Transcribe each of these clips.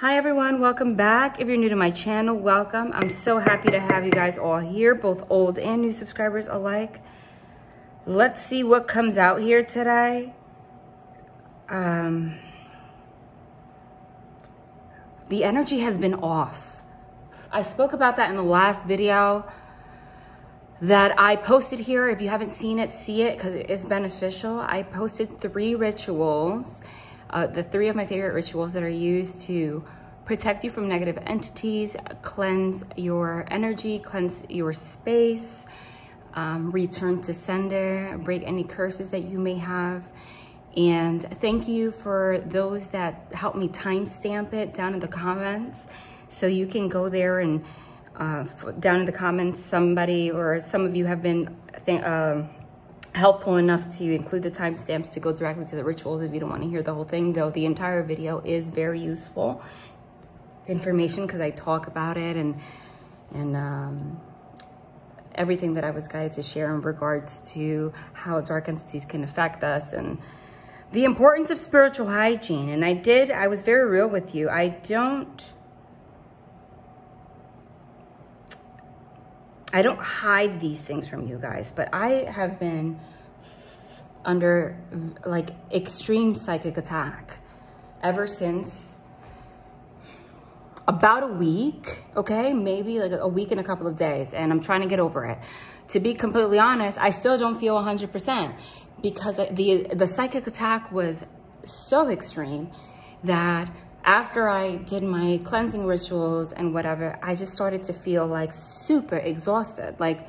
Hi everyone, welcome back. If you're new to my channel, welcome. I'm so happy to have you guys all here, both old and new subscribers alike. Let's see what comes out here today. The energy has been off. I spoke about that in the last video that I posted here. If you haven't seen it, see it because it is beneficial. I posted 3 rituals. The 3 of my favorite rituals that are used to protect you from negative entities, cleanse your energy, cleanse your space, return to sender, break any curses that you may have. And thank you for those that helped me timestamp it down in the comments. So you can go there and down in the comments, somebody or some of you have been helpful enough to include the timestamps to go directly to the rituals if you don't want to hear the whole thing, though the entire video is very useful information because I talk about it and everything that I was guided to share in regards to how dark entities can affect us and the importance of spiritual hygiene. And I was very real with you. I don't hide these things from you guys, but I have been under like extreme psychic attack ever since about a week, okay? Maybe like a week and a couple of days, and I'm trying to get over it. To be completely honest, I still don't feel 100% because the psychic attack was so extreme that after I did my cleansing rituals and whatever, I just started to feel like super exhausted. Like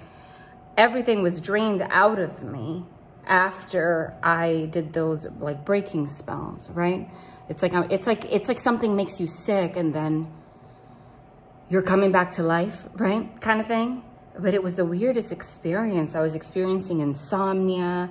everything was drained out of me after I did those like breaking spells, right? It's like something makes you sick and then you're coming back to life, right? Kind of thing. But it was the weirdest experience. I was experiencing insomnia.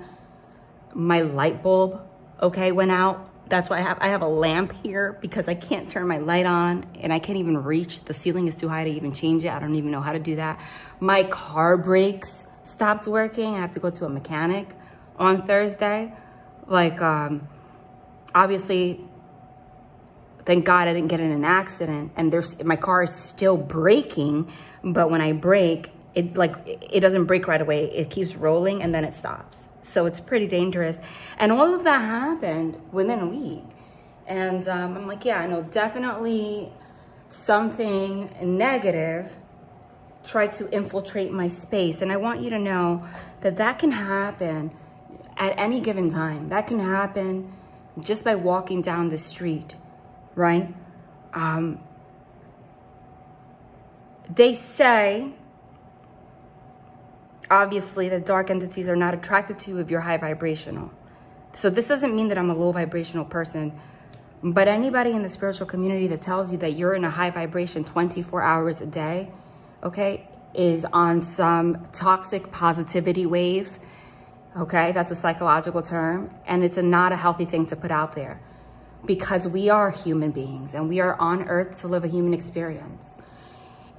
My light bulb, okay, went out. That's why I have a lamp here because I can't turn my light on and I can't even reach. The ceiling is too high to even change it. I don't even know how to do that. My car brakes stopped working. I have to go to a mechanic on Thursday. Like, obviously, thank God I didn't get in an accident and my car is still braking, but when I brake, it doesn't brake right away. It keeps rolling and then it stops. So it's pretty dangerous. And all of that happened within a week. And I'm like, yeah, I know definitely something negative tried to infiltrate my space. And I want you to know that that can happen at any given time. That can happen just by walking down the street, right? They say, obviously, that dark entities are not attracted to you if you're high vibrational. So this doesn't mean that I'm a low vibrational person, but anybody in the spiritual community that tells you that you're in a high vibration 24 hours a day, okay, is on some toxic positivity wave, okay? That's a psychological term, and it's not a healthy thing to put out there because we are human beings and we are on earth to live a human experience.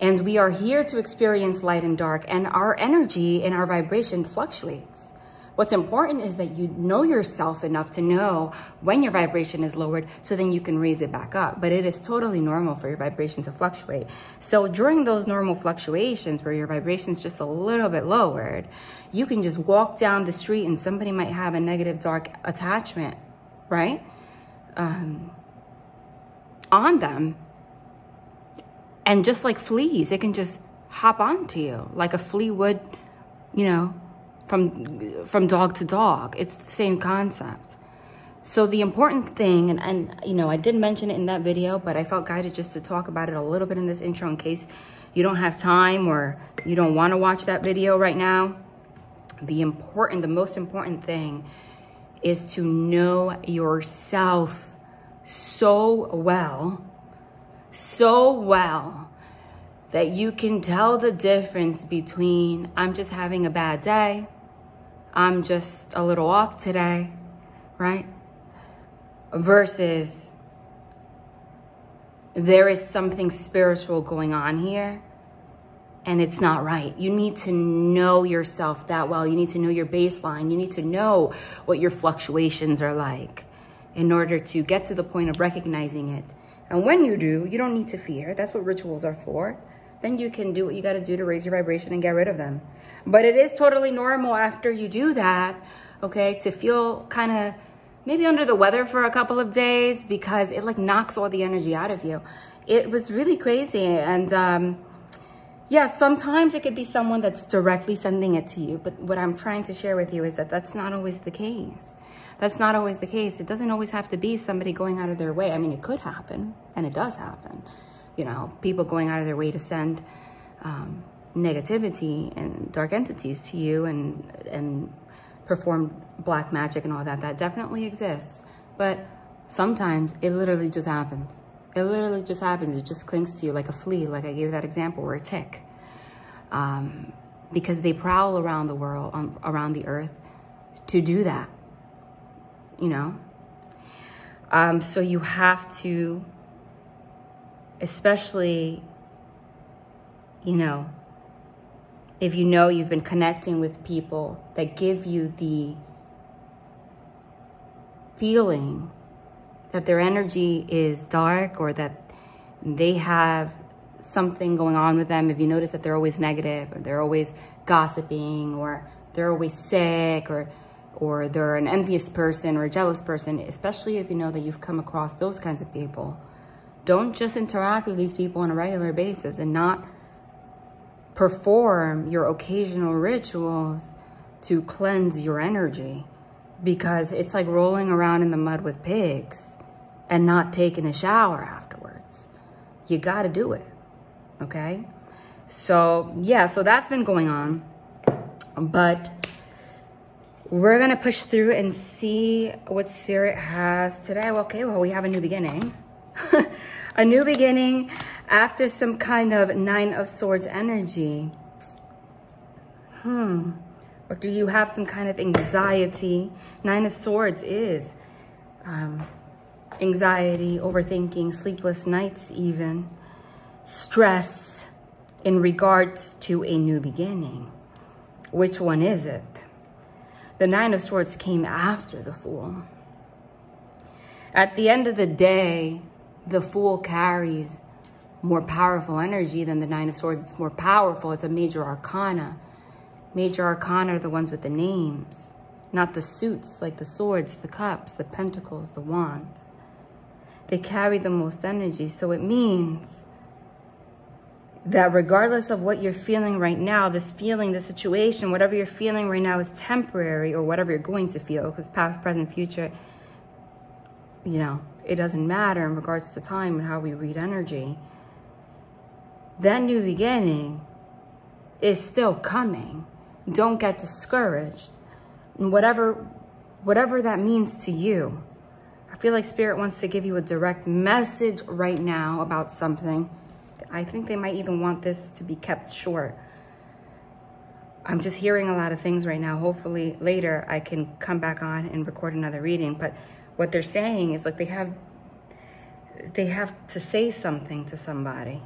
And we are here to experience light and dark, and our energy and our vibration fluctuates. What's important is that you know yourself enough to know when your vibration is lowered so then you can raise it back up. But it is totally normal for your vibration to fluctuate. So during those normal fluctuations where your vibration is just a little bit lowered, you can just walk down the street and somebody might have a negative dark attachment, right? On them. And just like fleas, it can just hop onto you like a flea would, you know, from dog to dog. It's the same concept. So the important thing, and you know, I did mention it in that video, but I felt guided just to talk about it a little bit in this intro in case you don't have time or you don't want to watch that video right now. The most important thing is to know yourself so well that you can tell the difference between I'm just having a bad day, I'm just a little off today, right? Versus there is something spiritual going on here and it's not right. You need to know yourself that well. You need to know your baseline. You need to know what your fluctuations are like in order to get to the point of recognizing it And when you do, you don't need to fear. That's what rituals are for. Then you can do what you got to do to raise your vibration and get rid of them. But it is totally normal after you do that, okay, to feel kind of maybe under the weather for a couple of days, because it like knocks all the energy out of you. It was really crazy. And yeah, sometimes it could be someone that's directly sending it to you. But what I'm trying to share with you is that that's not always the case. That's not always the case. It doesn't always have to be somebody going out of their way. I mean, it could happen, and it does happen. You know, people going out of their way to send negativity and dark entities to you and perform black magic and all that. That definitely exists. But sometimes it literally just happens. It literally just happens. It just clings to you like a flea, like I gave that example, or a tick. Because they prowl around the world, around the earth to do that. You know? So you have to, especially, you know, if you know you've been connecting with people that give you the feeling that their energy is dark, or that they have something going on with them, if you notice that they're always negative, or they're always gossiping, or they're always sick, or they're an envious person or a jealous person, especially if you know that you've come across those kinds of people, don't just interact with these people on a regular basis and not perform your occasional rituals to cleanse your energy, because it's like rolling around in the mud with pigs and not taking a shower afterwards. You got to do it. Okay. So yeah, so that's been going on, but we're going to push through and see what Spirit has today. Okay, well, we have a new beginning. A new beginning after some kind of Nine of Swords energy. Or do you have some kind of anxiety? Nine of Swords is anxiety, overthinking, sleepless nights even. Stress in regards to a new beginning. Which one is it? The Nine of Swords came after the Fool. At the end of the day, the Fool carries more powerful energy than the Nine of Swords. It's more powerful. It's a major arcana. Major arcana are the ones with the names, not the suits like the swords, the cups, the pentacles, the wands. They carry the most energy. So it means that regardless of what you're feeling right now, this feeling, this situation, whatever you're feeling right now is temporary, or whatever you're going to feel, because past, present, future, you know, it doesn't matter in regards to time and how we read energy. That new beginning is still coming. Don't get discouraged. And whatever that means to you, I feel like Spirit wants to give you a direct message right now about something. I think they might even want this to be kept short. I'm just hearing a lot of things right now. Hopefully later I can come back on and record another reading. But what they're saying is like they have to say something to somebody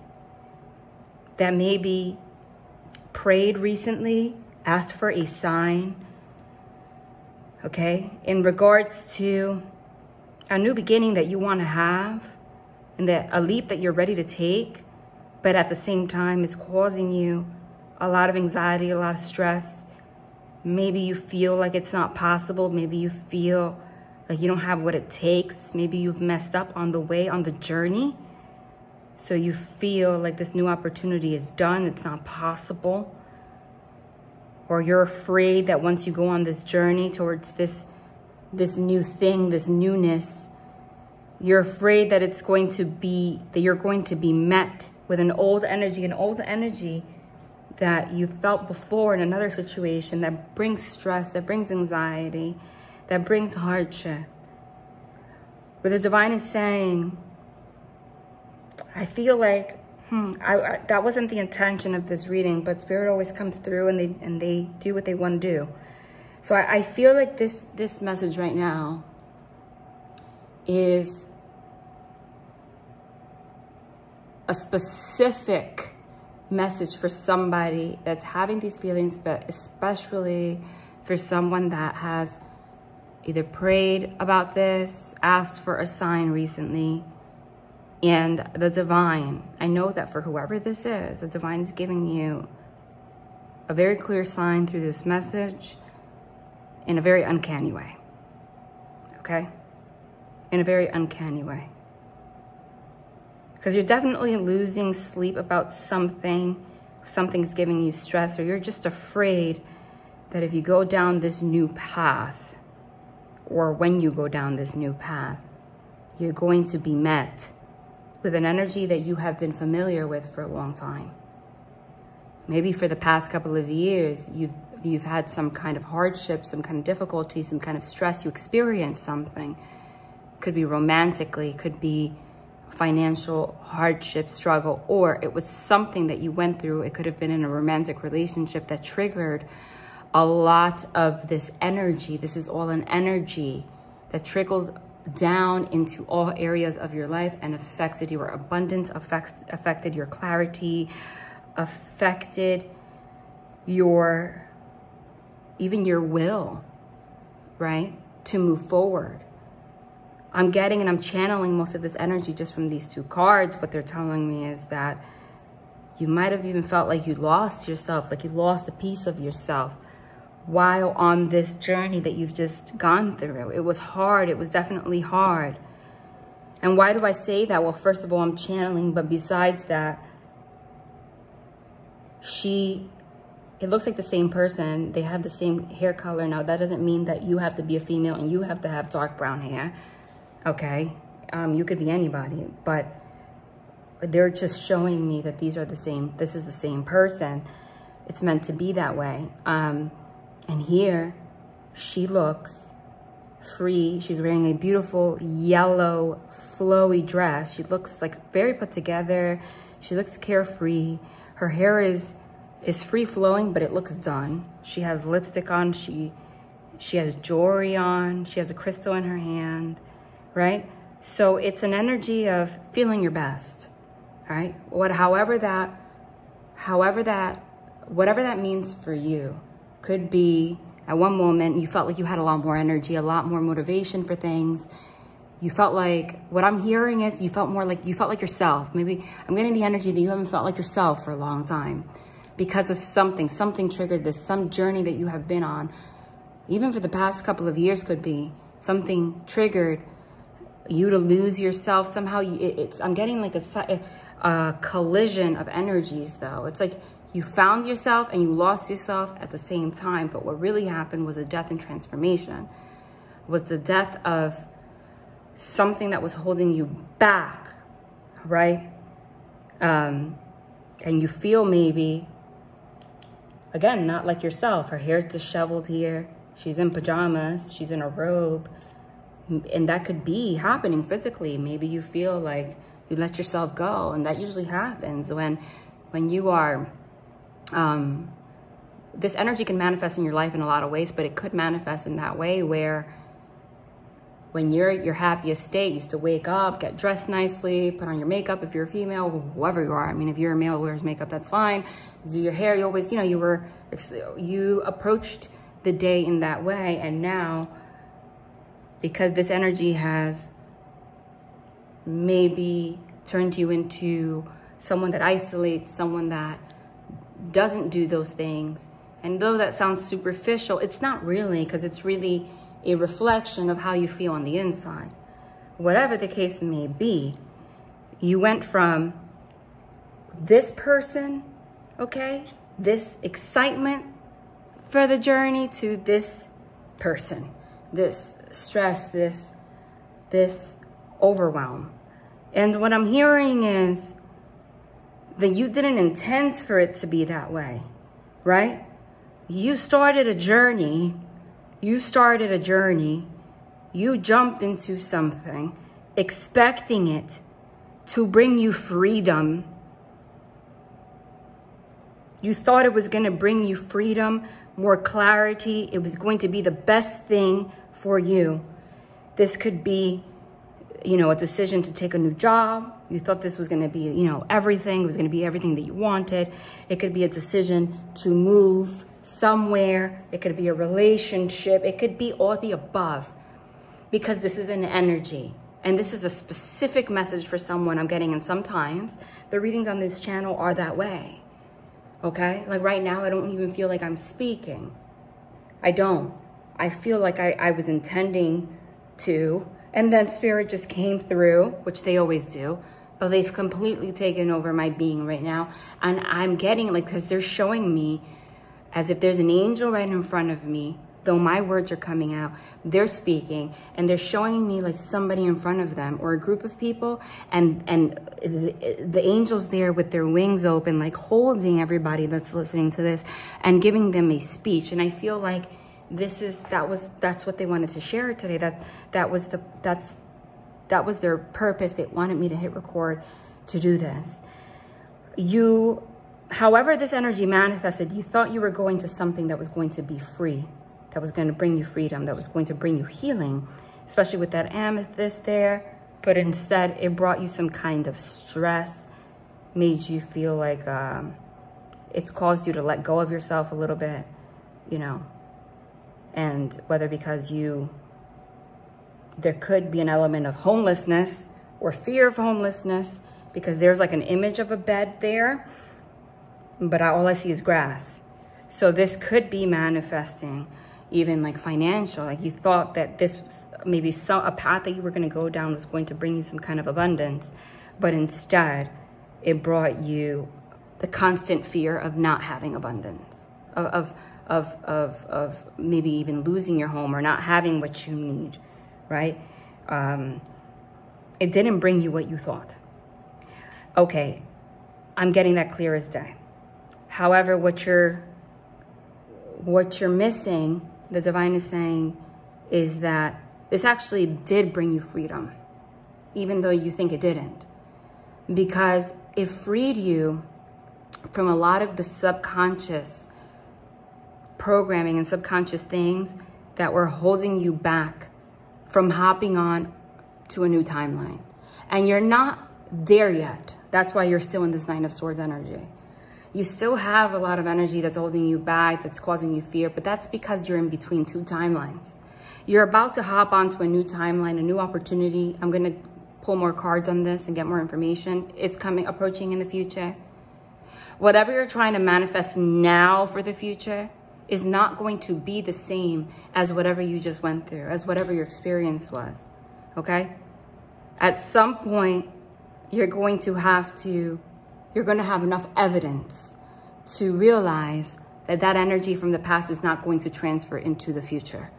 that maybe prayed recently, asked for a sign, okay, in regards to a new beginning that you want to have, and that a leap that you're ready to take, but at the same time it's causing you a lot of anxiety, a lot of stress. Maybe you feel like it's not possible. Maybe you feel like you don't have what it takes. Maybe you've messed up on the way, on the journey. So you feel like this new opportunity is done. It's not possible. Or you're afraid that once you go on this journey towards this new thing, this newness, you're afraid that it's going to be, that you're going to be met with an old energy that you felt before in another situation that brings stress, that brings anxiety, that brings hardship. Where the divine is saying, I feel like, that wasn't the intention of this reading, but Spirit always comes through and they do what they want to do. So I feel like this message right now is a specific message for somebody that's having these feelings, but especially for someone that has either prayed about this, asked for a sign recently, And the divine, I know that for whoever this is, the divine is giving you a very clear sign through this message in a very uncanny way. Okay? In a very uncanny way. Because you're definitely losing sleep about something. Something's giving you stress, or you're just afraid that if you go down this new path, or when you go down this new path, you're going to be met with an energy that you have been familiar with for a long time. Maybe for the past couple of years, you've had some kind of hardship, some kind of difficulty, some kind of stress. You experienced something. Could be romantically, could be financial hardship, struggle, or it was something that you went through. It could have been in a romantic relationship that triggered a lot of this energy. This is all an energy that trickled down into all areas of your life and affected your abundance, affected your clarity, affected your, even your will, right? To move forward. I'm getting and I'm channeling most of this energy just from these two cards. What they're telling me is that you might have even felt like you lost yourself, like you lost a piece of yourself while on this journey that you've just gone through. It was hard. It was definitely hard. And why do I say that? Well, first of all, I'm channeling, but besides that, it looks like the same person. They have the same hair color. Now, that doesn't mean that you have to be a female and you have to have dark brown hair. Okay, you could be anybody, but they're just showing me that these are the same. This is the same person. It's meant to be that way. And here, she looks free. She's wearing a beautiful yellow flowy dress. She looks like very put together. She looks carefree. Her hair is free flowing, but it looks done. She has lipstick on. She has jewelry on. She has a crystal in her hand. Right? So it's an energy of feeling your best, all right? Whatever that means for you. Could be at one moment you felt like you had a lot more energy, a lot more motivation for things. You felt like, what I'm hearing is you felt like yourself. Maybe I'm getting the energy that you haven't felt like yourself for a long time because of something triggered this, some journey that you have been on. Even for the past couple of years could be something triggered you to lose yourself somehow. I'm getting like a collision of energies though. It's like you found yourself and you lost yourself at the same time. But what really happened was a death and transformation, was the death of something that was holding you back, right? And you feel maybe, again, not like yourself. Her hair's disheveled here. She's in pajamas. She's in a robe. And that could be happening physically. Maybe you feel like you let yourself go. And that usually happens when you are, this energy can manifest in your life in a lot of ways, but it could manifest in that way where when you're at your happiest state, you used to wake up, get dressed nicely, put on your makeup if you're a female, whoever you are. I mean, if you're a male who wears makeup, that's fine. Do your hair, you always, you approached the day in that way. And now, because this energy has maybe turned you into someone that isolates, someone that doesn't do those things. And though that sounds superficial, it's not really, because it's really a reflection of how you feel on the inside. Whatever the case may be, you went from this person, okay, this excitement for the journey, to this person, this stress, this overwhelm. And what I'm hearing is that you didn't intend for it to be that way, right? You started a journey. You jumped into something, expecting it to bring you freedom. You thought it was going to bring you freedom, more clarity. It was going to be the best thing for you. This could be, a decision to take a new job. You thought this was going to be, everything. It was going to be everything that you wanted. It could be a decision to move somewhere. It could be a relationship. It could be all the above, because this is an energy. And this is a specific message for someone I'm getting, and sometimes the readings on this channel are that way, okay? Like right now, I don't even feel like I'm speaking. I don't. I feel like I was intending to, and then Spirit just came through, which they always do, but they've completely taken over my being right now. And I'm getting like, because they're showing me as if there's an angel right in front of me, though my words are coming out, they're speaking, and they're showing me like somebody in front of them or a group of people, and the angel's there with their wings open, like holding everybody that's listening to this and giving them a speech. And I feel like that's what they wanted to share today. That was their purpose. They wanted me to hit record to do this. However this energy manifested, you thought you were going to something that was going to be free, that was going to bring you freedom, that was going to bring you healing, especially with that amethyst there. But instead, it brought you some kind of stress, made you feel like it's caused you to let go of yourself a little bit, you know. And whether because there could be an element of homelessness or fear of homelessness, because there's like an image of a bed there, but all I see is grass. So this could be manifesting even like financial, like you thought that this was maybe a path that you were going to go down was going to bring you some kind of abundance, but instead it brought you the constant fear of not having abundance, of maybe even losing your home or not having what you need, right? It didn't bring you what you thought. Okay, I'm getting that clear as day. However, what you're missing, the divine is saying, is that this actually did bring you freedom, even though you think it didn't, because it freed you from a lot of the subconscious programming and subconscious things that were holding you back from hopping on to a new timeline. And you're not there yet. That's why you're still in this Nine of Swords energy. You still have a lot of energy that's holding you back, that's causing you fear, but that's because you're in between two timelines. You're about to hop onto a new timeline, a new opportunity. I'm going to pull more cards on this and get more information. It's approaching in the future. Whatever you're trying to manifest now for the future is not going to be the same as whatever you just went through, as whatever your experience was, okay? At some point, you're going to have enough evidence to realize that that energy from the past is not going to transfer into the future.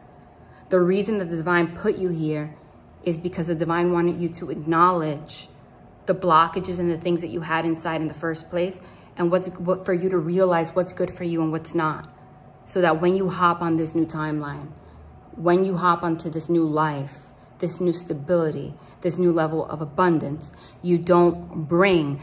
The reason that the divine put you here is because the divine wanted you to acknowledge the blockages and the things that you had inside in the first place, and for you to realize what's good for you and what's not. So that when you hop on this new timeline, when you hop onto this new life, this new stability, this new level of abundance, you don't bring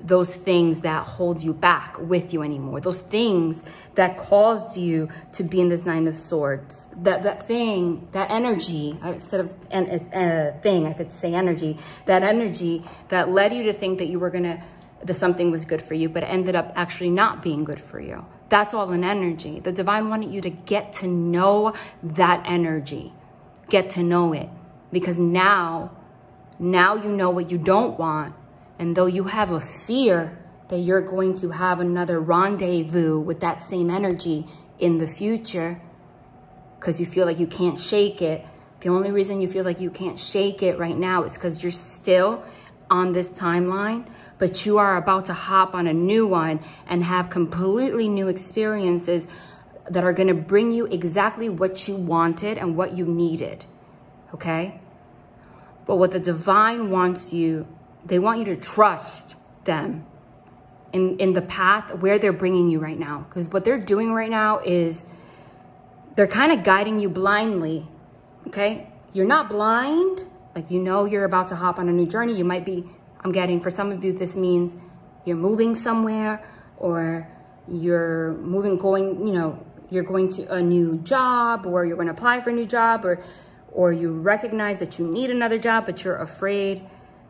those things that hold you back with you anymore. Those things that caused you to be in this Nine of Swords. That thing, that energy, instead of thing, I could say energy. That energy that led you to think that that something was good for you, but it ended up actually not being good for you. That's all an energy. The divine wanted you to get to know that energy. Get to know it. Because now you know what you don't want. And though you have a fear that you're going to have another rendezvous with that same energy in the future, because you feel like you can't shake it, the only reason you feel like you can't shake it right now is because you're still on this timeline, but you are about to hop on a new one and have completely new experiences that are going to bring you exactly what you wanted and what you needed, okay? But what the divine wants you, they want you to trust them in the path where they're bringing you right now. Because what they're doing right now is they're kind of guiding you blindly, okay? You're not blind. Like, you know you're about to hop on a new journey. You might be, I'm getting, for some of you, this means you're moving somewhere, or you're you're going to a new job, or you're going to apply for a new job, or you recognize that you need another job, but you're afraid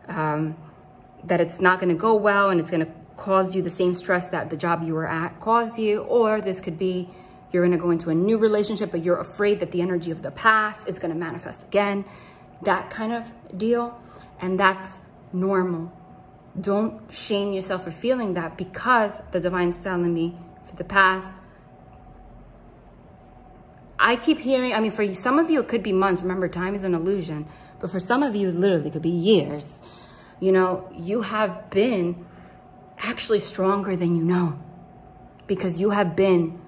that it's not going to go well and it's going to cause you the same stress that the job you were at caused you. Or this could be you're going to go into a new relationship, but you're afraid that the energy of the past is going to manifest again. that kind of deal. And that's normal. Don't shame yourself for feeling that, because the divine's telling me for the past, I keep hearing, I mean, for some of you, it could be months. Remember, time is an illusion. But for some of you, it literally could be years. You know, you have been actually stronger than you know, because you have been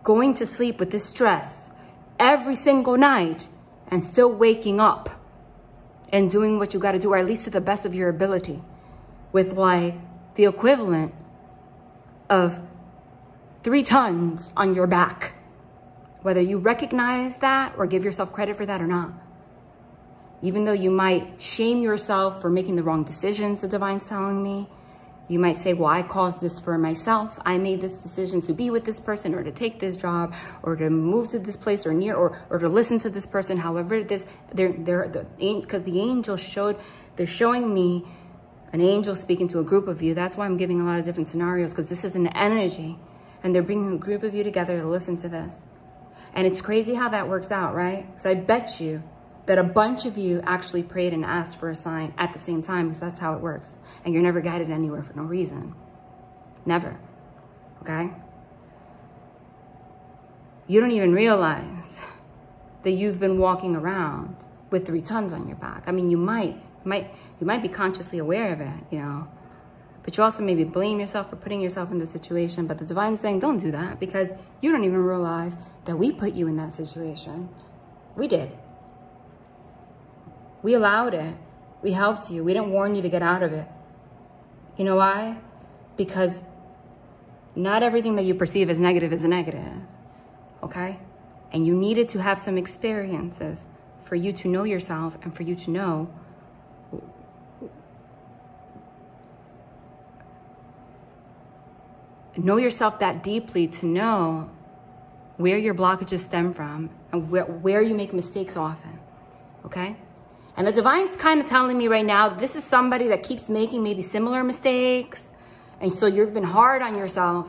going to sleep with this stress every single night and still waking up and doing what you got to do, or at least to the best of your ability, with like the equivalent of 3 tons on your back, whether you recognize that or give yourself credit for that or not. Even though you might shame yourself for making the wrong decisions, the divine's telling me, you might say, well, I caused this for myself. I made this decision to be with this person, or to take this job, or to move to this place, or near, or to listen to this person. However, because the angel they're showing me an angel speaking to a group of you. That's why I'm giving a lot of different scenarios, because this is an energy, and they're bringing a group of you together to listen to this. And it's crazy how that works out, right? Because I bet you that a bunch of you actually prayed and asked for a sign at the same time, because that's how it works. And you're never guided anywhere for no reason. Never. Okay? You don't even realize that you've been walking around with 3 tons on your back. I mean, you might be consciously aware of it, you know, but you also maybe blame yourself for putting yourself in this situation. But the divine's saying, don't do that, because you don't even realize that we put you in that situation. We did. We allowed it. We helped you. We didn't warn you to get out of it. You know why? Because not everything that you perceive as negative is negative, okay? And you needed to have some experiences for you to know yourself, and for you to know yourself that deeply, to know where your blockages stem from, and where you make mistakes often, okay? And the divine's kind of telling me right now, this is somebody that keeps making maybe similar mistakes. And so you've been hard on yourself,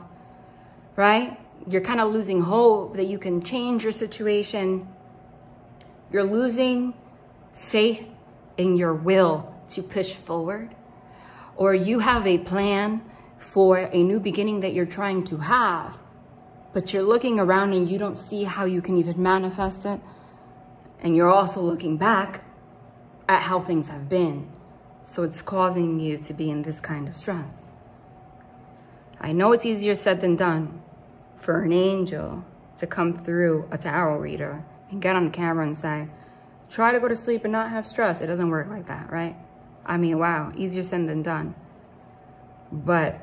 right? You're kind of losing hope that you can change your situation. You're losing faith in your will to push forward. Or you have a plan for a new beginning that you're trying to have, but you're looking around and you don't see how you can even manifest it. And you're also looking back at how things have been. So it's causing you to be in this kind of stress. I know it's easier said than done for an angel to come through a tarot reader and get on camera and say, try to go to sleep and not have stress. It doesn't work like that, right? I mean, wow, easier said than done. But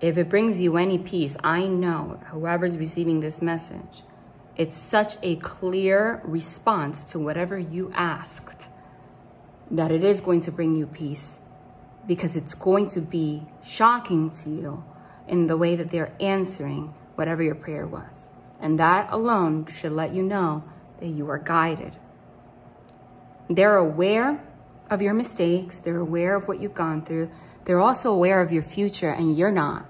if it brings you any peace, I know whoever's receiving this message, it's such a clear response to whatever you asked, that it is going to bring you peace, because it's going to be shocking to you in the way that they're answering whatever your prayer was. And that alone should let you know that you are guided. They're aware of your mistakes. They're aware of what you've gone through. They're also aware of your future, and you're not.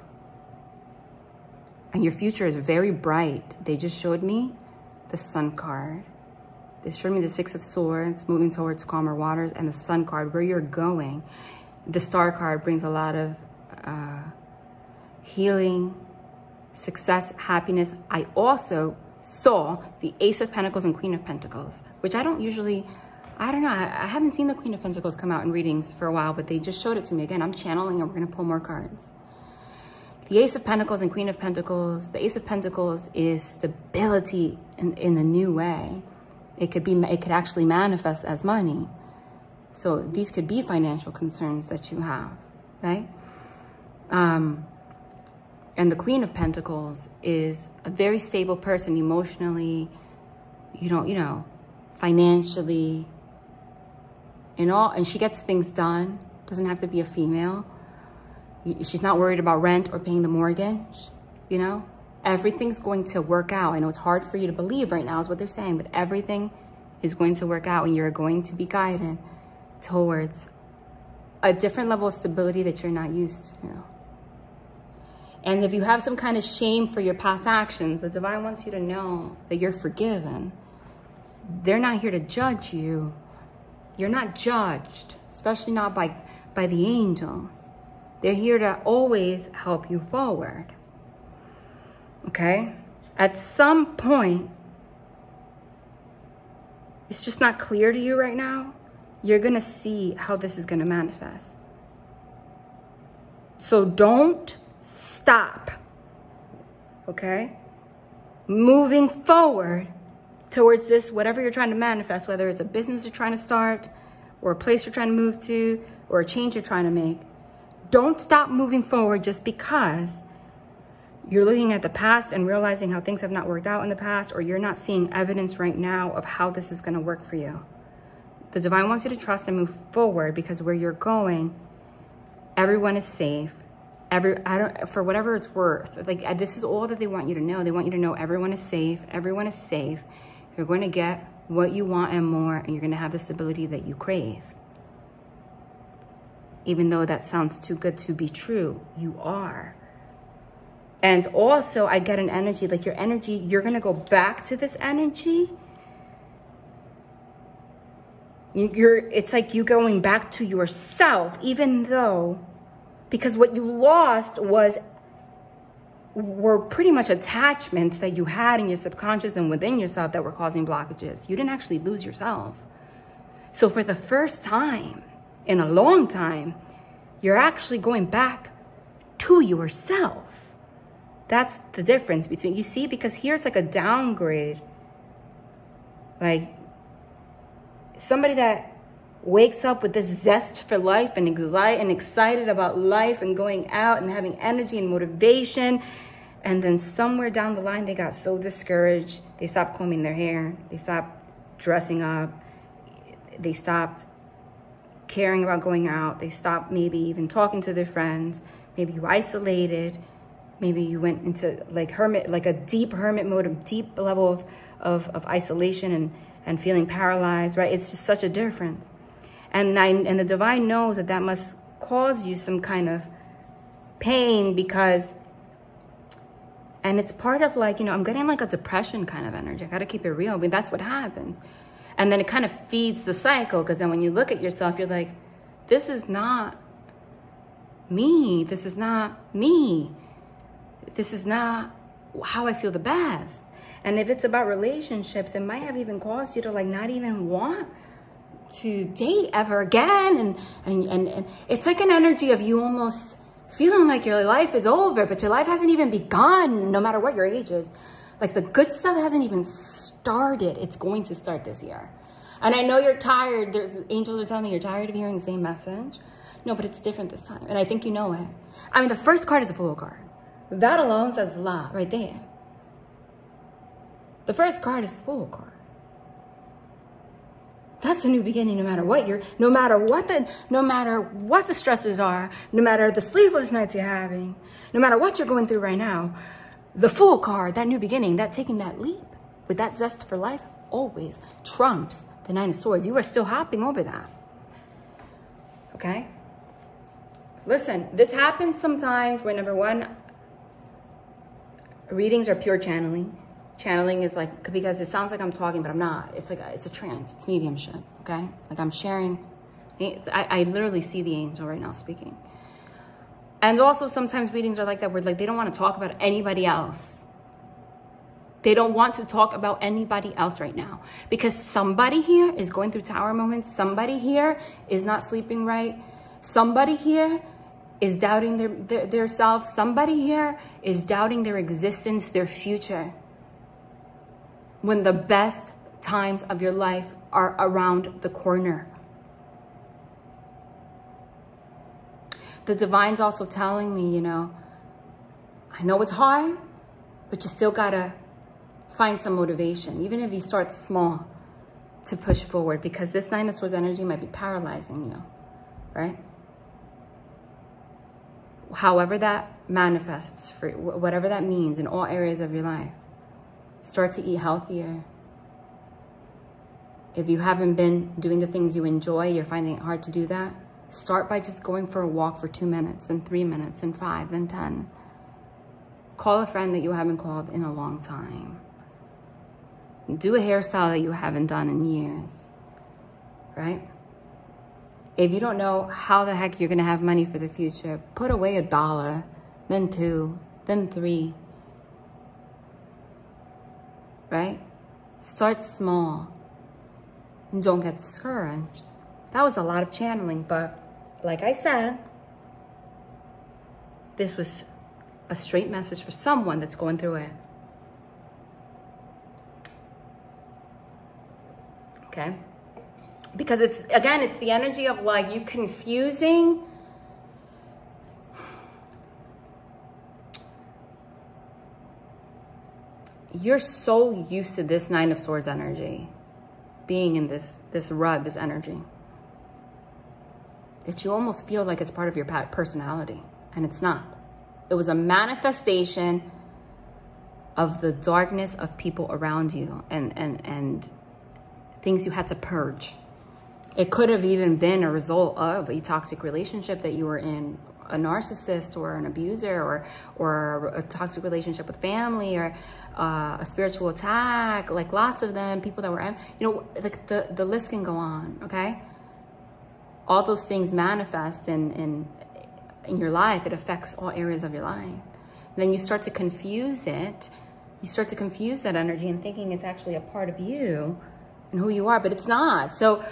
And your future is very bright. They just showed me the Sun card. They showed me the 6 of Swords, moving towards calmer waters, and the Sun card, where you're going. The Star card brings a lot of healing, success, happiness. I also saw the Ace of Pentacles and Queen of Pentacles, which I don't usually, I don't know. I haven't seen the Queen of Pentacles come out in readings for a while, but they just showed it to me. Again, I'm channeling, and we're going to pull more cards. The Ace of Pentacles and Queen of Pentacles. The Ace of Pentacles is stability in a new way. It could actually manifest as money. So these could be financial concerns that you have, right? And the Queen of Pentacles is a very stable person emotionally, you know, financially, and she gets things done. Doesn't have to be a female. She's not worried about rent or paying the mortgage, you know? Everything's going to work out. I know it's hard for you to believe right now is what they're saying, but everything is going to work out, and you're going to be guided towards a different level of stability that you're not used to. And if you have some kind of shame for your past actions, the divine wants you to know that you're forgiven. They're not here to judge you. You're not judged, especially not by the angels. They're here to always help you forward. Okay? At some point, it's just not clear to you right now. You're going to see how this is going to manifest. So don't stop. Okay? Moving forward towards this, whatever you're trying to manifest, whether it's a business you're trying to start, or a place you're trying to move to, or a change you're trying to make. Don't stop moving forward just because you're looking at the past and realizing how things have not worked out in the past, or you're not seeing evidence right now of how this is going to work for you. The divine wants you to trust and move forward, because where you're going, everyone is safe. For whatever it's worth, like, this is all that they want you to know. They want you to know everyone is safe. Everyone is safe. You're going to get what you want and more, and you're going to have the stability that you crave. Even though that sounds too good to be true, you are. And also, I get an energy, like your energy, you're going to go back to this energy. It's like you going back to yourself, even though, because what you lost were pretty much attachments that you had in your subconscious and within yourself that were causing blockages. You didn't actually lose yourself. So for the first time in a long time, you're actually going back to yourself. That's the difference between, you see, because here it's like a downgrade. Like somebody that wakes up with this zest for life and excited about life and going out and having energy and motivation. And then somewhere down the line, they got so discouraged. They stopped combing their hair. They stopped dressing up. They stopped caring about going out. They stopped maybe even talking to their friends. Maybe you isolated. Maybe you went into like a deep hermit mode, a deep level of isolation and feeling paralyzed, right? It's just such a difference. And the divine knows that must cause you some kind of pain, because, and it's part of like, I'm getting like a depression kind of energy. I got to keep it real. I mean, that's what happens. And then it kind of feeds the cycle, because then when you look at yourself, you're like, this is not me. This is not me. This is not how I feel the best. And if it's about relationships, it might have even caused you to like not even want to date ever again. And it's like an energy of you almost feeling like your life is over, but your life hasn't even begun, no matter what your age is. Like the good stuff hasn't even started. It's going to start this year. And I know you're tired. Angels are telling me you're tired of hearing the same message. No, but it's different this time. And I think you know it. I mean, the first card is a Fool card. That alone says a lot right there. The first card is the Fool card. That's a new beginning, no matter what the stresses are, no matter the sleepless nights you're having, no matter what you're going through right now. The Fool card, that new beginning, that taking that leap with that zest for life always trumps the Nine of Swords. You are still hopping over that. Okay? Listen, this happens sometimes where, number one, readings are pure channeling. Channeling is like, because it sounds like I'm talking, but I'm not. It's like, it's a trance. It's mediumship, okay? Like I'm sharing. I literally see the angel right now speaking. And also sometimes readings are like that, where like they don't want to talk about anybody else. They don't want to talk about anybody else right now, because somebody here is going through tower moments. Somebody here is not sleeping right. Somebody here is doubting their self. Somebody here is doubting their existence, their future, when the best times of your life are around the corner. The divine's also telling me, I know it's hard, but you still gotta find some motivation, even if you start small, to push forward, because this Nine of Swords energy might be paralyzing you, right? However that manifests, for whatever that means in all areas of your life. Start to eat healthier. If you haven't been doing the things you enjoy, you're finding it hard to do that, start by just going for a walk for 2 minutes, then 3 minutes, then 5, then 10. Call a friend that you haven't called in a long time. Do a hairstyle that you haven't done in years, right? If you don't know how the heck you're going to have money for the future, put away $1, then 2, then 3. Right? Start small and don't get discouraged. That was a lot of channeling, but like I said, this was a straight message for someone that's going through it. Okay? Because it's, again, it's the energy of like you confusing you're so used to this Nine of Swords energy, being in this rut, this energy, that you almost feel like it's part of your personality, and it's not. It was a manifestation of the darkness of people around you and things you had to purge. It could have even been a result of a toxic relationship that you were in, a narcissist or an abuser, or a toxic relationship with family, or a spiritual attack, like lots of them, people that were, you know, like the list can go on, okay? All those things manifest in your life. It affects all areas of your life. And then you start to confuse it. You start to confuse that energy and thinking it's actually a part of you and who you are, but it's not. So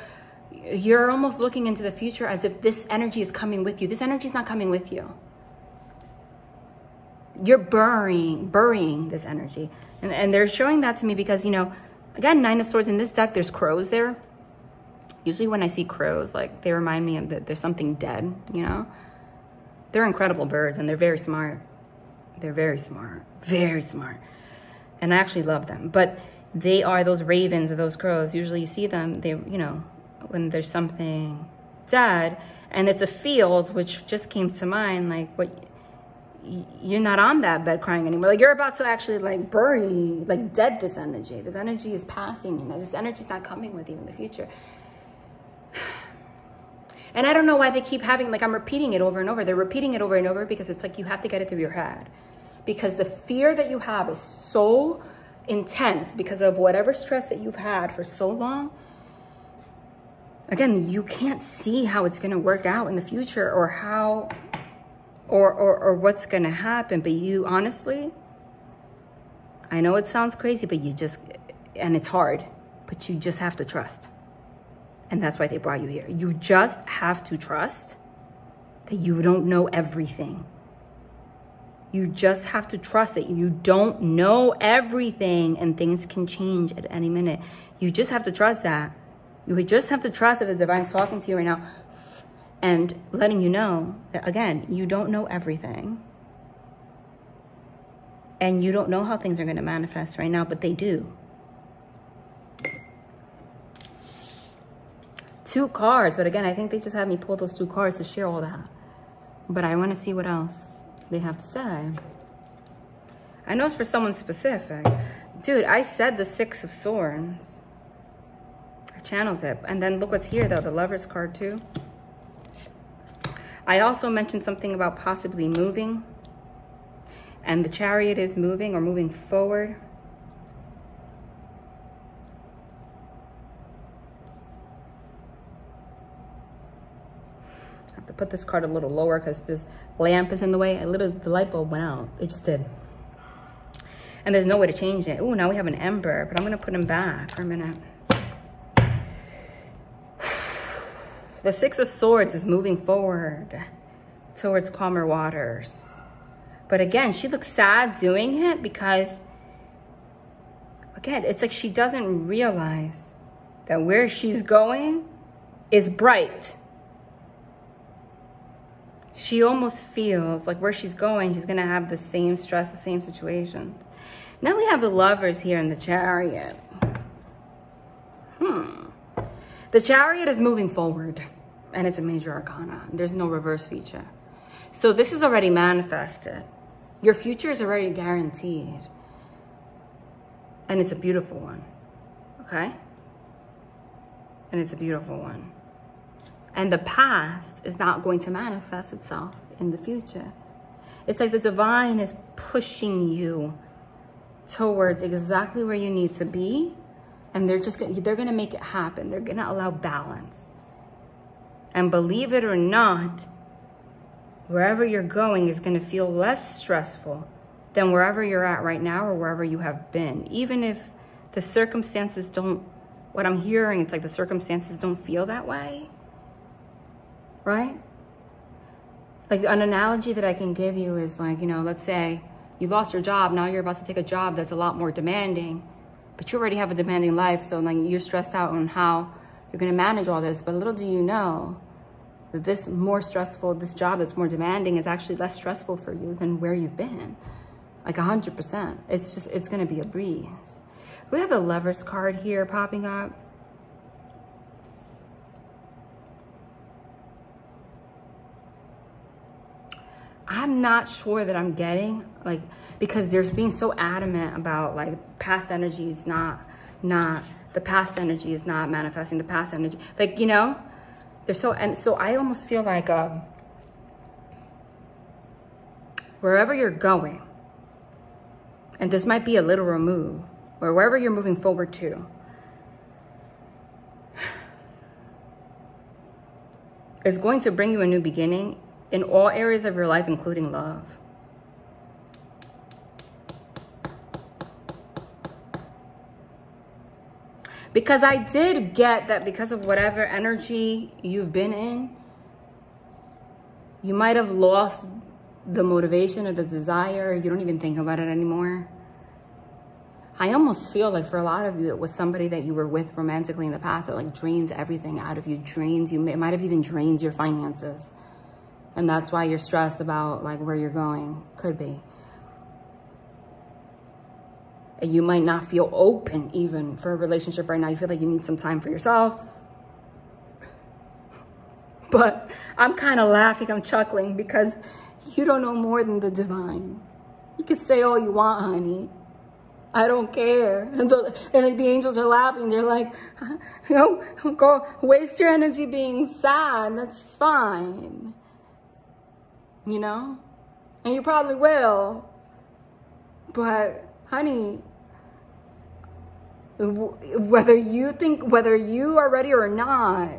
you're almost looking into the future as if this energy is coming with you. This energy is not coming with you. You're burying this energy. And they're showing that to me because, you know, again, Nine of Swords in this deck, there's crows there. Usually when I see crows, like, they remind me of that there's something dead, you know? They're incredible birds, and they're very smart. They're very smart. Very smart. And I actually love them. But they are those ravens or those crows. Usually you see them, they, you know, when there's something dead, and it's a field, which just came to mind, like, what, you're not on that bed crying anymore. Like, you're about to actually, like, bury, like, dead this energy. This energy is passing, you know. This energy is not coming with you in the future. And I don't know why they keep having, like, I'm repeating it over and over. They're repeating it over and over because it's like you have to get it through your head. Because the fear that you have is so intense because of whatever stress that you've had for so long. Again, you can't see how it's going to work out in the future, or how, or what's going to happen. But you, honestly, I know it sounds crazy, but you just, and it's hard, but you just have to trust. And that's why they brought you here. You just have to trust that you don't know everything. You just have to trust that you don't know everything, and things can change at any minute. You just have to trust that. You would just have to trust that the divine's talking to you right now and letting you know that, again, you don't know everything. And you don't know how things are going to manifest right now, but they do. 2 cards, but again, I think they just had me pull those 2 cards to share all that. But I want to see what else they have to say. I know it's for someone specific. Dude, I said the 6 of Swords. I channeled it. And then look what's here, though, the Lover's card, too. I also mentioned something about possibly moving. And the Chariot is moving, or moving forward. To put this card a little lower because this lamp is in the way. The light bulb went out. It just did. And there's no way to change it. Oh, now we have an Ember, but I'm going to put him back for a minute. The 6 of Swords is moving forward towards calmer waters. But again, she looks sad doing it because, again, it's like she doesn't realize that where she's going is bright. She almost feels like where she's going, she's going to have the same stress, the same situations. Now we have the Lovers here in the Chariot. The Chariot is moving forward, and it's a major arcana. There's no reverse feature. So this is already manifested. Your future is already guaranteed. And it's a beautiful one, okay? And it's a beautiful one. And the past is not going to manifest itself in the future. It's like the divine is pushing you towards exactly where you need to be. And they're going to make it happen. They're going to allow balance. And believe it or not, wherever you're going is going to feel less stressful than wherever you're at right now or wherever you have been. Even if the circumstances don't, what I'm hearing, it's like the circumstances don't feel that way, right? Like an analogy that I can give you is like, you know, let's say you lost your job. Now you're about to take a job that's a lot more demanding, but you already have a demanding life. So like you're stressed out on how you're going to manage all this. But little do you know that this job that's more demanding is actually less stressful for you than where you've been. Like 100%. It's going to be a breeze. We have the Lovers card here popping up. I'm not sure that I'm getting, like, because there's being so adamant about like past energy is not the past energy is not manifesting the past energy. Like, you know, and so I almost feel like wherever you're going, and this might be a literal move, or wherever you're moving forward to, is going to bring you a new beginning in all areas of your life, including love. Because I did get that because of whatever energy you've been in, you might have lost the motivation or the desire. You don't even think about it anymore. I almost feel like for a lot of you, it was somebody that you were with romantically in the past that like drains everything out of you, it might have even drained your finances. And that's why you're stressed about like where you're going. Could be. And you might not feel open even for a relationship right now. You feel like you need some time for yourself. But I'm kind of laughing, I'm chuckling because you don't know more than the divine. You can say all you want, honey. I don't care. And the angels are laughing. They're like, you know, go waste your energy being sad. That's fine. You know? And you probably will. But, honey, whether you are ready or not,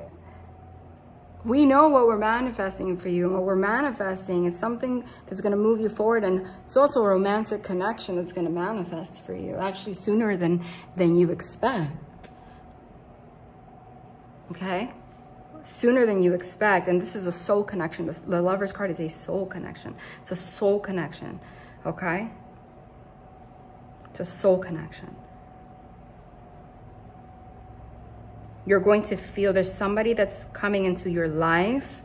we know what we're manifesting for you. And what we're manifesting is something that's going to move you forward. And it's also a romantic connection that's going to manifest for you, actually sooner than you expect. Okay? Sooner than you expect. And this is a soul connection. The Lover's card is a soul connection. It's a soul connection. Okay? It's a soul connection. You're going to feel there's somebody that's coming into your life.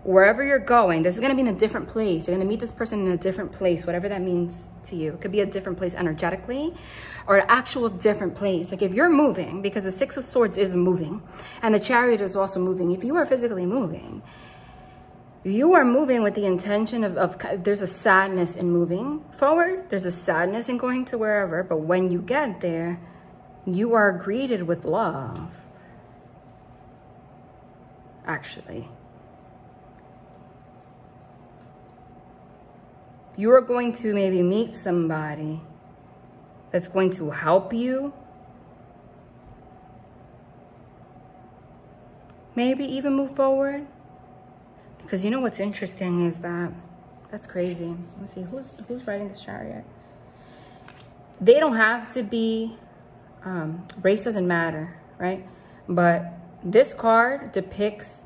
Wherever you're going, this is going to be in a different place. You're going to meet this person in a different place, whatever that means to you. It could be a different place energetically or an actual different place. Like if you're moving, because the Six of Swords is moving and the Chariot is also moving. If you are physically moving, you are moving with the intention of there's a sadness in moving forward. There's a sadness in going to wherever. But when you get there, you are greeted with love. Actually, you are going to maybe meet somebody that's going to help you. Maybe even move forward. Because you know what's interesting is that's crazy. Let me see, who's writing this Chariot? They don't have to be, race doesn't matter, right? But this card depicts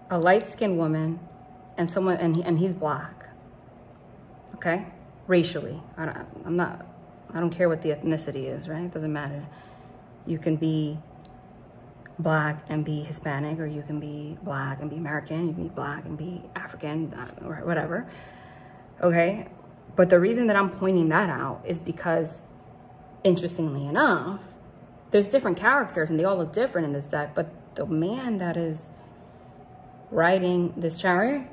a light-skinned woman and someone, and he's black. Okay, racially. I don't care what the ethnicity is, right? It doesn't matter. You can be black and be Hispanic, or you can be black and be American. You can be black and be African, or whatever. Okay, but the reason that I'm pointing that out is because, interestingly enough, there's different characters and they all look different in this deck, but the man that is riding this Chariot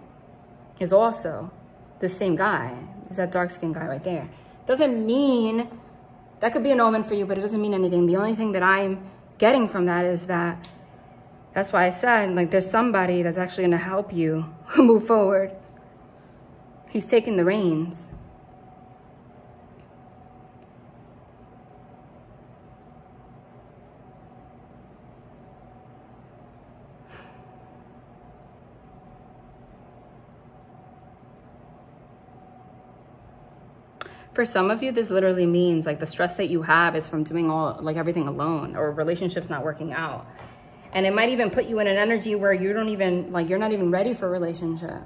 is also the same guy. Is that dark-skinned guy right there. Doesn't mean, that could be an omen for you, but it doesn't mean anything. The only thing that I'm getting from that is that's why I said, like, there's somebody that's actually gonna help you move forward. He's taking the reins. For some of you, this literally means like the stress that you have is from doing everything alone, or relationships not working out. And it might even put you in an energy where you don't even, you're not even ready for a relationship.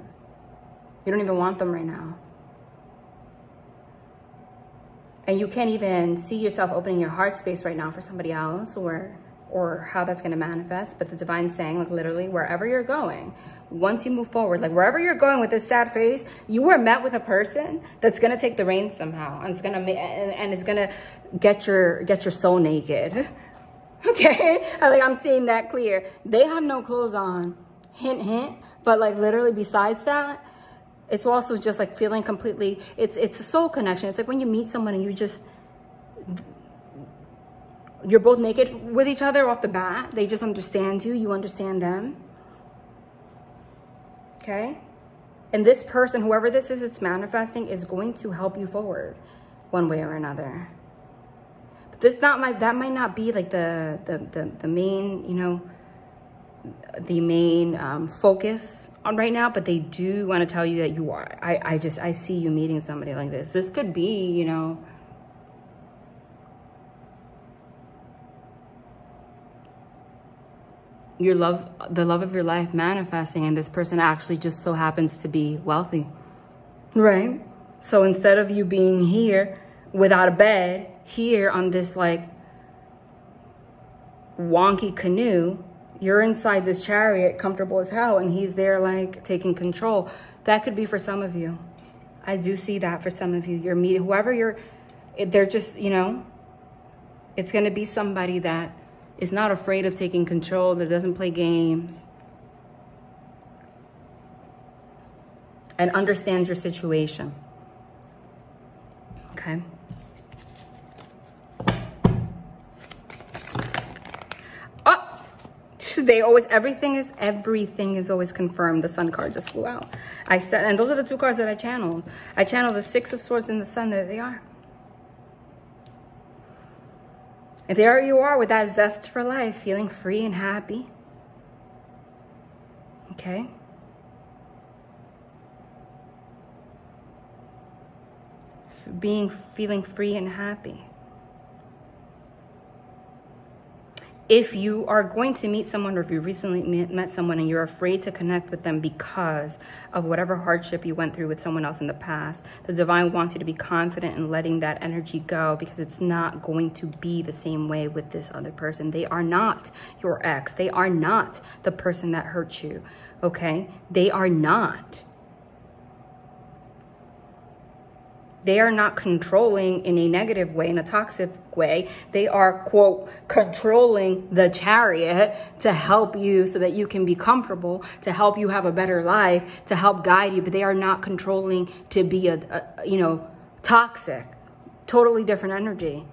You don't even want them right now. And you can't even see yourself opening your heart space right now for somebody else, or how that's going to manifest. But the divine's saying, like, literally, wherever you're going, once you move forward, like wherever you're going with this sad face, you are met with a person that's going to take the reins somehow, and it's going to it's going to get your soul naked. Okay, I'm seeing that clear. They have no clothes on, hint hint. But like literally, besides that, it's also just like feeling completely, it's a soul connection. It's like when you meet someone and you're both naked with each other off the bat. They just understand you, you understand them. Okay? And this person, whoever this is, it's manifesting, is going to help you forward one way or another. But that might not be like the main, the main focus on right now, but they do want to tell you that you are. I see you meeting somebody like this. This could be, the love of your life manifesting, and this person actually just so happens to be wealthy, right? So instead of you being here without a bed, here on this like wonky canoe, you're inside this chariot, comfortable as hell, and he's there like taking control. That could be for some of you. I do see that for some of you. You're meeting they're just, it's going to be somebody that is not afraid of taking control, that doesn't play games, and understands your situation. Okay. Everything is always confirmed. The Sun card just flew out. And those are the two cards that I channeled. I channeled the Six of Swords and the Sun. There they are. And there you are with that zest for life, feeling free and happy. Okay. Feeling free and happy. If you are going to meet someone, or if you recently met someone and you're afraid to connect with them because of whatever hardship you went through with someone else in the past, the divine wants you to be confident in letting that energy go, because it's not going to be the same way with this other person. They are not your ex. They are not the person that hurt you, okay? They are not. They are not controlling in a negative way, in a toxic way. They are, quote, controlling the chariot to help you so that you can be comfortable, to help you have a better life, to help guide you. But they are not controlling to be toxic. Totally different energy.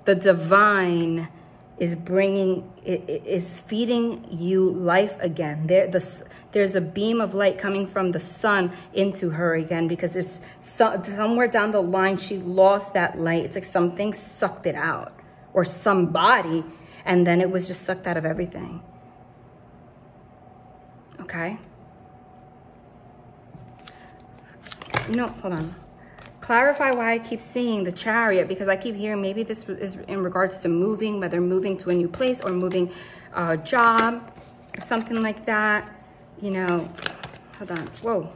The divine is feeding you life again. There's a beam of light coming from the sun into her again, because there's somewhere down the line she lost that light. It's like something sucked it out, or somebody, and then it was just sucked out of everything. Okay? Hold on. Clarify why I keep seeing the Chariot, because I keep hearing maybe this is in regards to moving, whether moving to a new place or moving a job or something like that. Hold on. Whoa.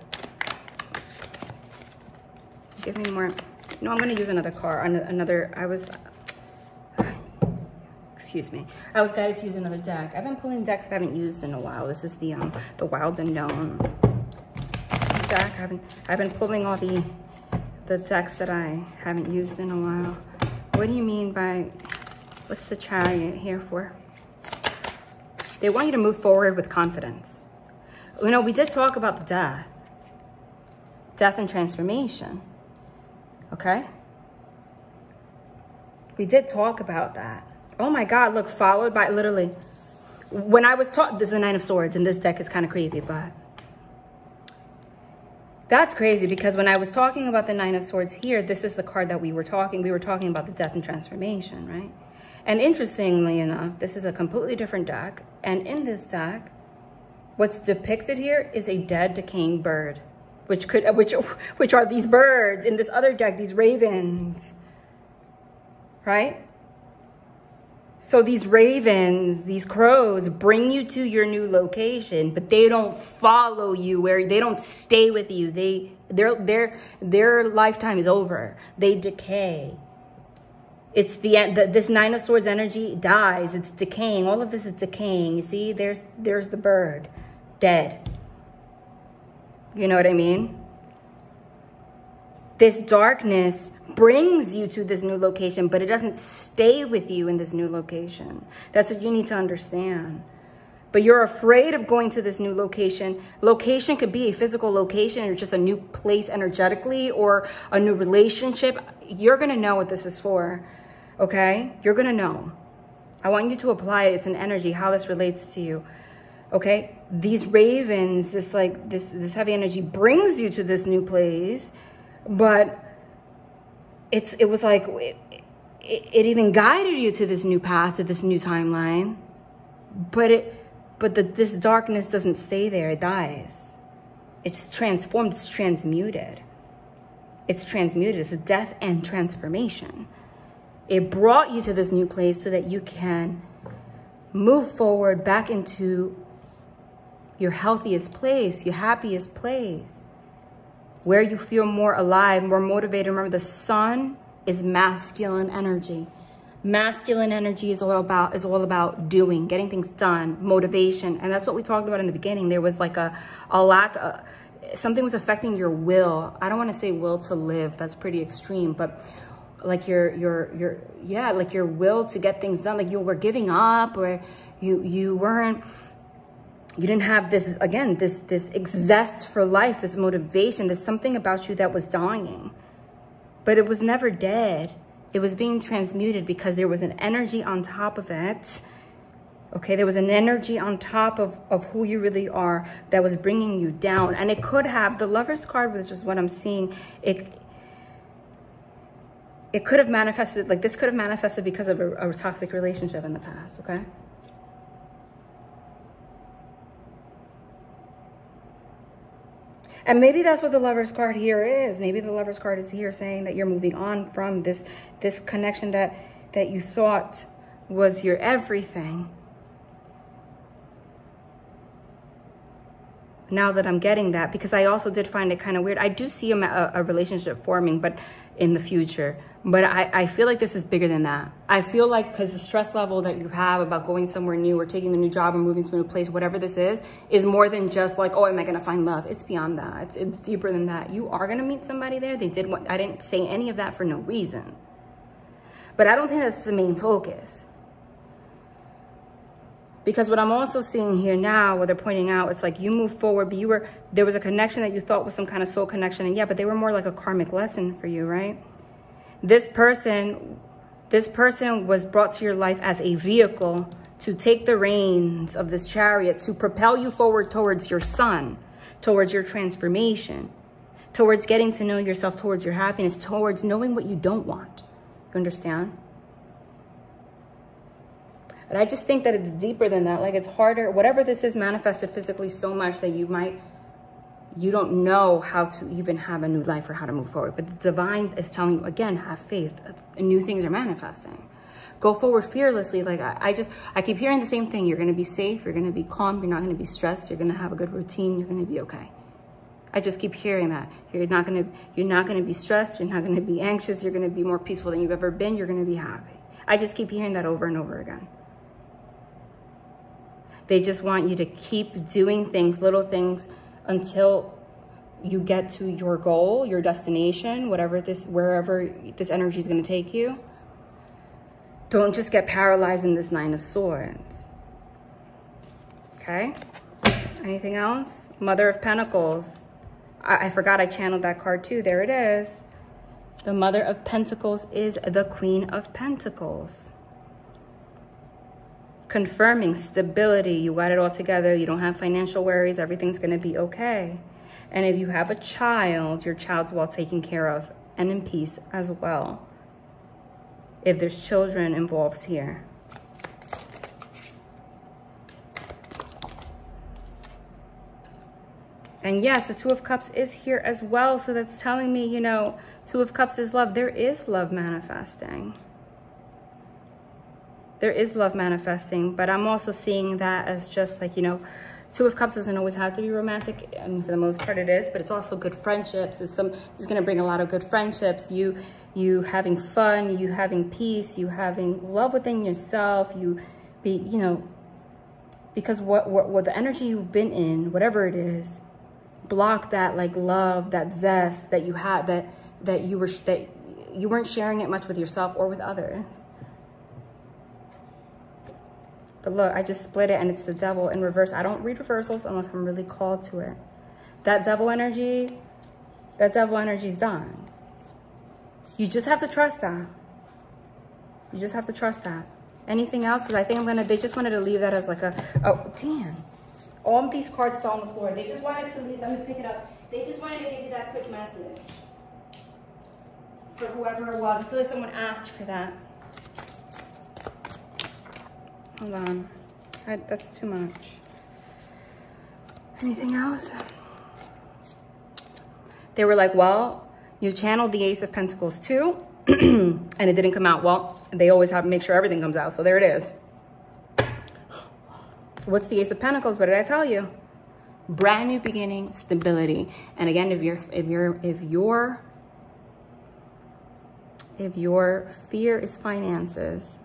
Give me more. I'm going to use another card. Excuse me. I was guided to use another deck. I've been pulling decks I haven't used in a while. This is the Wild Unknown deck. I've been pulling all the decks that I haven't used in a while. What do you mean by, what's the Chariot here for? They want you to move forward with confidence. We did talk about the death and transformation. Okay? We did talk about that. Oh my God, look, followed by literally, when I was taught, this is a Nine of Swords, and this deck is kind of creepy, but that's crazy, because when I was talking about the Nine of Swords here, this is the card that we were talking about the death and transformation, right? And interestingly enough, this is a completely different deck. And in this deck, what's depicted here is a dead, decaying bird which are these birds in this other deck, these ravens, right? So these ravens, these crows bring you to your new location, but they don't follow you they don't stay with you. Their lifetime is over. They decay. It's the end. This Nine of Swords energy dies. It's decaying. All of this is decaying. You see, there's the bird, dead. You know what I mean? This darkness brings you to this new location, but it doesn't stay with you in this new location. That's what you need to understand. But you're afraid of going to this new location. Location could be a physical location or just a new place energetically or a new relationship. You're going to know what this is for, okay? You're going to know. I want you to apply it. It's an energy, how this relates to you, okay? These ravens, this heavy energy brings you to this new place, but it was like it even guided you to this new path, to this new timeline, but this darkness doesn't stay there. It dies. It's transformed. It's transmuted. It's transmuted. It's a death and transformation. It brought you to this new place so that you can move forward back into your healthiest place, your happiest place, where you feel more alive, more motivated. Remember, the sun is masculine energy. Masculine energy is all about doing, getting things done, motivation. And that's what we talked about in the beginning. There was like a lack of, something was affecting your will. I don't want to say will to live. That's pretty extreme, but like your will to get things done. Like you were giving up, or you didn't have this, again, this zest for life, this motivation. There's something about you that was dying, but it was never dead. It was being transmuted because there was an energy on top of it. Okay, there was an energy on top of who you really are that was bringing you down. And it could have, the Lover's card, which is what I'm seeing, it could have manifested, like this could have manifested because of a toxic relationship in the past, okay? And maybe that's what the Lover's card here is. Maybe the Lover's card is here saying that you're moving on from this connection that you thought was your everything. Now that I'm getting that, because I also did find it kind of weird. I do see a relationship forming, but in the future. But I feel like this is bigger than that. I feel like because the stress level that you have about going somewhere new or taking a new job or moving to a new place, whatever this is more than just like, oh, am I going to find love? It's beyond that. It's deeper than that. You are going to meet somebody there. I didn't say any of that for no reason. But I don't think that's the main focus. Because what I'm also seeing here now, what they're pointing out, it's like you move forward, but there was a connection that you thought was some kind of soul connection. And yeah, but they were more like a karmic lesson for you, right? This person was brought to your life as a vehicle to take the reins of this chariot, to propel you forward towards your sun, towards your transformation, towards getting to know yourself, towards your happiness, towards knowing what you don't want. You understand? But I just think that it's deeper than that. Like, it's harder. Whatever this is manifested physically so much that you don't know how to even have a new life or how to move forward. But the divine is telling you, again, have faith. New things are manifesting. Go forward fearlessly. Like, I keep hearing the same thing. You're going to be safe. You're going to be calm. You're not going to be stressed. You're going to have a good routine. You're going to be okay. I just keep hearing that. You're not going to be stressed. You're not going to be anxious. You're going to be more peaceful than you've ever been. You're going to be happy. I just keep hearing that over and over again. They just want you to keep doing things, little things, until you get to your goal, your destination, wherever this energy is going to take you. Don't just get paralyzed in this Nine of Swords. Okay? Anything else? Mother of Pentacles. I forgot I channeled that card too. There it is. The Mother of Pentacles is the Queen of Pentacles. Confirming stability. You got it all together. You don't have financial worries. Everything's going to be okay. And if you have a child, your child's well taken care of and in peace as well. If there's children involved here. And yes, the Two of Cups is here as well. So that's telling me, you know, Two of Cups is love. There is love manifesting. There is love manifesting, but I'm also seeing that as just like, you know, Two of Cups doesn't always have to be romantic, and for the most part it is, but it's also good friendships. It's going to bring a lot of good friendships. You having fun, you having peace, you having love within yourself, you know, because what the energy you've been in, whatever it is, block that like love, that zest that you had, that you weren't sharing it much with yourself or with others. But look, I just split it and it's the Devil in reverse. I don't read reversals unless I'm really called to it. That Devil energy is done. You just have to trust that. You just have to trust that. Anything else? Because I think they just wanted to leave that as like a, oh, damn. All of these cards fell on the floor. They just wanted to leave, let me pick it up. They just wanted to give you that quick message. For whoever it was. I feel like someone asked for that. Hold on. That's too much. Anything else? They were like, well, you channeled the Ace of Pentacles too, and it didn't come out. Well, they always have to make sure everything comes out. So there it is. What's the Ace of Pentacles? What did I tell you? Brand new beginning, stability. And again, if your fear is finances,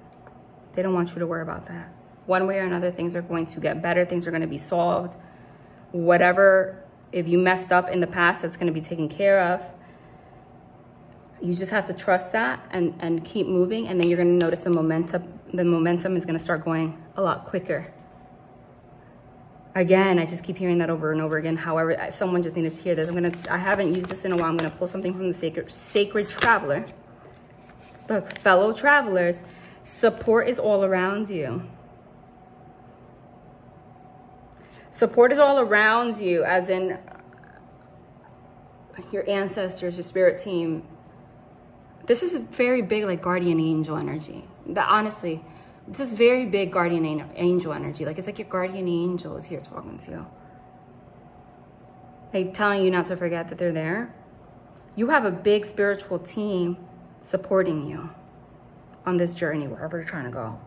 they don't want you to worry about that. One way or another, things are going to get better. Things are going to be solved. Whatever, if you messed up in the past, that's going to be taken care of. You just have to trust that and keep moving. And then you're going to notice the momentum is going to start going a lot quicker. Again, I just keep hearing that over and over again. However, someone just needed to hear this. I haven't used this in a while. I'm going to pull something from the Sacred Traveler. Look, fellow travelers, support is all around you. Support is all around you, as in your ancestors, your spirit team. This is a very big, like, guardian angel energy. Honestly, this is very big guardian angel energy. Like, it's like your guardian angel is here talking to you. Like, telling you not to forget that they're there. You have a big spiritual team supporting you on this journey, wherever you're trying to go.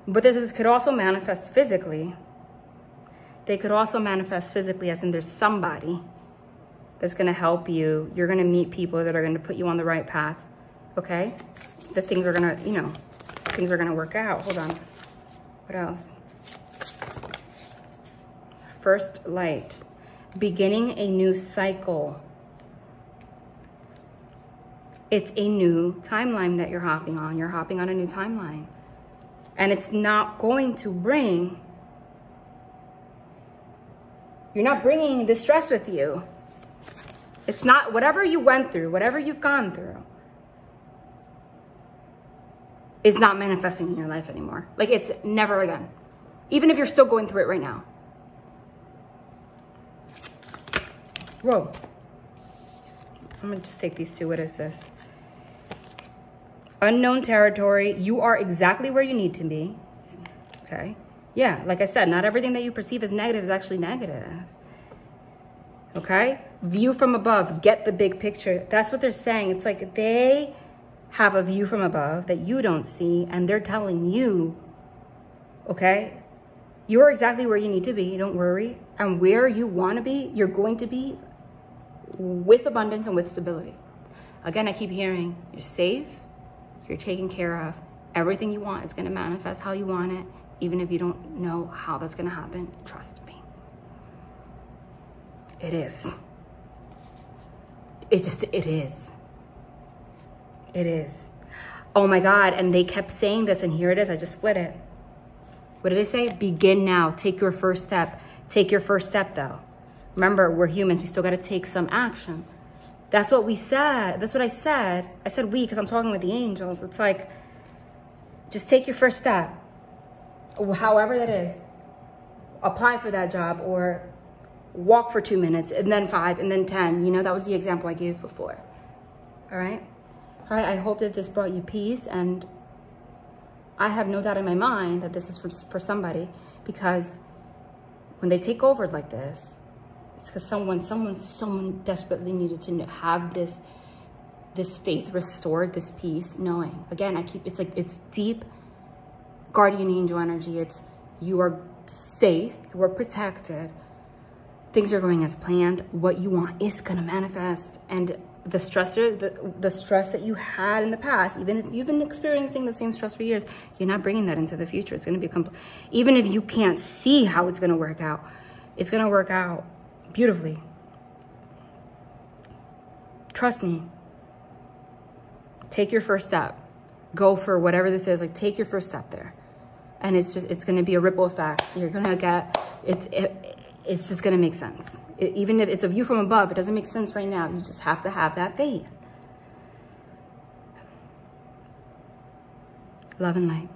But this could also manifest physically. They could also manifest physically, as in there's somebody that's going to help you. You're going to meet people that are going to put you on the right path. Okay? That things are going to, you know, things are going to work out. Hold on. What else? First light. Beginning a new cycle. It's a new timeline that you're hopping on. You're hopping on a new timeline. And it's not going to bring... You're not bringing the stress with you. It's not... Whatever you went through, whatever you've gone through, is not manifesting in your life anymore. Like, it's never again. Even if you're still going through it right now. Whoa. I'm going to just take these two. What is this? Unknown territory. You are exactly where you need to be. Okay. Yeah, like I said, not everything that you perceive as negative is actually negative. Okay? View from above. Get the big picture. That's what they're saying. It's like they have a view from above that you don't see, and they're telling you, okay, you're exactly where you need to be. Don't worry. And where you want to be, you're going to be with abundance and with stability. Again, I keep hearing you're safe, you're taken care of. Everything you want is going to manifest how you want it, even if you don't know how that's going to happen. Trust me. It is. It is. It is. Oh my God. And they kept saying this, and here it is. I just split it. What did they say? Begin now. Take your first step. Take your first step, though. Remember, we're humans. We still got to take some action. That's what we said. That's what I said. I said we because I'm talking with the angels. It's like, just take your first step. However that is. Apply for that job, or walk for 2 minutes, and then 5, and then 10. You know, that was the example I gave before. All right? All right, I hope that this brought you peace, and I have no doubt in my mind that this is for somebody, because when they take over like this, It's because someone desperately needed to have this faith restored, this peace, knowing. Again, it's deep guardian angel energy. It's, you are safe, you are protected, things are going as planned, what you want is gonna manifest. And the stressor, the stress that you had in the past, even if you've been experiencing the same stress for years, you're not bringing that into the future. It's gonna be, even if you can't see how it's gonna work out, it's gonna work out beautifully. Trust me. Take your first step. Go for whatever this is, like take your first step there. And it's going to be a ripple effect. You're going to get, it's just going to make sense. Even if it's a view from above, it doesn't make sense right now. You just have to have that faith. Love and light.